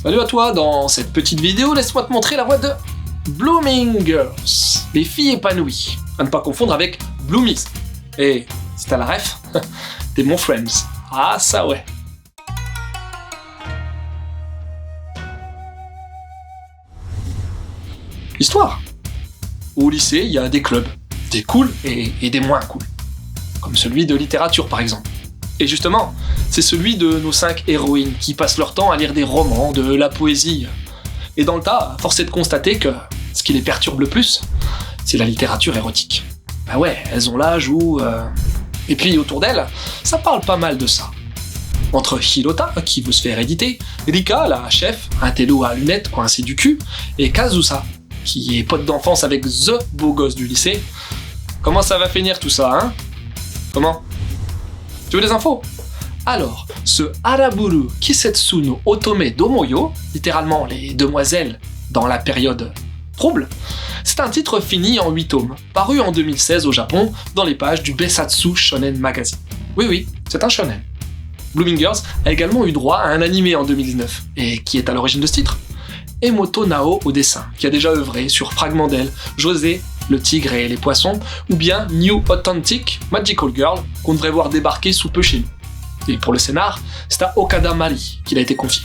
Salut à toi, dans cette petite vidéo, laisse-moi te montrer la voix de Blooming Girls, les filles épanouies, à ne pas confondre avec Bloomies. Et si t'as la ref, t'es mon friends. Ah ça ouais. Histoire. Au lycée, il y a des clubs, des cools et des moins cools, comme celui de littérature par exemple. Et justement, c'est celui de nos 5 héroïnes qui passent leur temps à lire des romans, de la poésie. Et dans le tas, force est de constater que ce qui les perturbe le plus, c'est la littérature érotique. Bah ouais, elles ont l'âge où... Et puis autour d'elles, ça parle pas mal de ça. Entre Hirota, qui veut se faire éditer, Rika, la chef, un télo à lunettes coincé du cul, et Kazusa, qui est pote d'enfance avec THE beau gosse du lycée. Comment ça va finir tout ça, hein? Comment? Tu veux des infos? Alors, ce Araburu Kisetsu no Otome Domoyo, littéralement les demoiselles dans la période trouble, c'est un titre fini en 8 tomes, paru en 2016 au Japon dans les pages du Besatsu Shonen Magazine. Oui, c'est un shonen. Blooming Girls a également eu droit à un animé en 2019, et qui est à l'origine de ce titre? Emoto Nao au dessin, qui a déjà œuvré sur Fragment d'elle, José, le tigre et les poissons, ou bien New Authentic Magical Girl, qu'on devrait voir débarquer sous peu chez nous. Et pour le scénar, c'est à Okada Mari qu'il a été confié.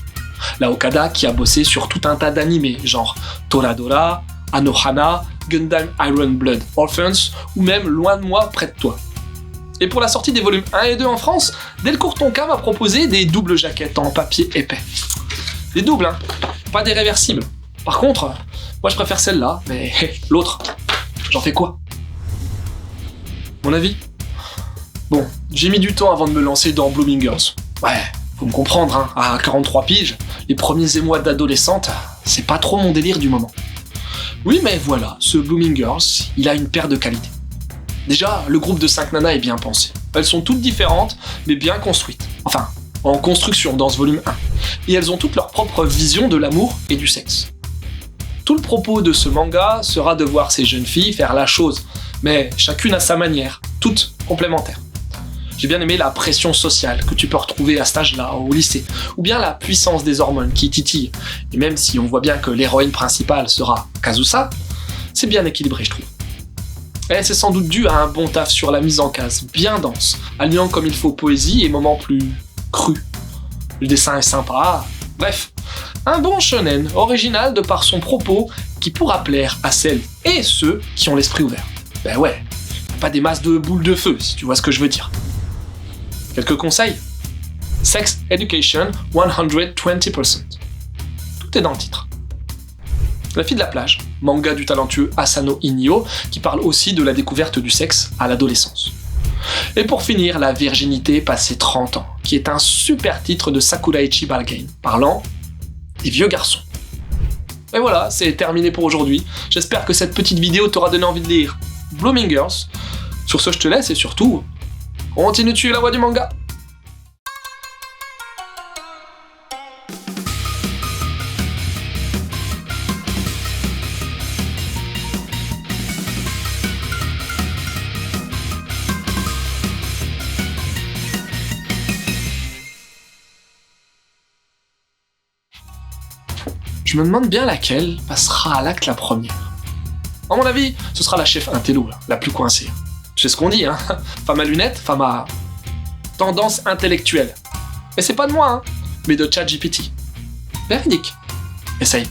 La Okada qui a bossé sur tout un tas d'animés, genre Toradora, Anohana, Gundam Iron Blood Orphans, ou même Loin de moi, près de toi. Et pour la sortie des volumes 1 et 2 en France, Delcourt Tonka m'a proposé des doubles jaquettes en papier épais. Des doubles, hein, pas des réversibles. Par contre, moi je préfère celle-là, mais l'autre, j'en fais quoi? Mon avis? Bon, j'ai mis du temps avant de me lancer dans Blooming Girls. Ouais, faut me comprendre, hein, à 43 piges, les premiers émois d'adolescente, c'est pas trop mon délire du moment. Oui, mais voilà, ce Blooming Girls, il a une paire de qualités. Déjà, le groupe de 5 nanas est bien pensé. Elles sont toutes différentes, mais bien construites. Enfin, en construction dans ce volume 1. Et elles ont toutes leur propre vision de l'amour et du sexe. Tout le propos de ce manga sera de voir ces jeunes filles faire la chose, mais chacune à sa manière, toutes complémentaires. J'ai bien aimé la pression sociale que tu peux retrouver à cet âge-là, au lycée, ou bien la puissance des hormones qui titillent. Et même si on voit bien que l'héroïne principale sera Kazusa, c'est bien équilibré, je trouve. Et c'est sans doute dû à un bon taf sur la mise en case, bien dense, alliant comme il faut poésie et moments plus crus. Le dessin est sympa, bref, un bon shonen, original de par son propos, qui pourra plaire à celles et ceux qui ont l'esprit ouvert. Ben ouais, pas des masses de boules de feu, si tu vois ce que je veux dire. Quelques conseils? Sex Education 120%. Tout est dans le titre. La fille de la plage, manga du talentueux Asano Inio, qui parle aussi de la découverte du sexe à l'adolescence. Et pour finir, La virginité passée 30 ans, qui est un super titre de Sakuraichi Balgain, parlant des vieux garçons. Et voilà, c'est terminé pour aujourd'hui. J'espère que cette petite vidéo t'aura donné envie de lire Blooming Girls. Sur ce, je te laisse et surtout, continue de suivre la voie du manga. Je me demande bien laquelle passera à l'acte la première. À mon avis, ce sera la chef intello, la plus coincée. Tu sais ce qu'on dit, hein? Femme à lunettes, femme à tendance intellectuelle. Et c'est pas de moi, hein, mais de ChatGPT. Véridique. Essaye.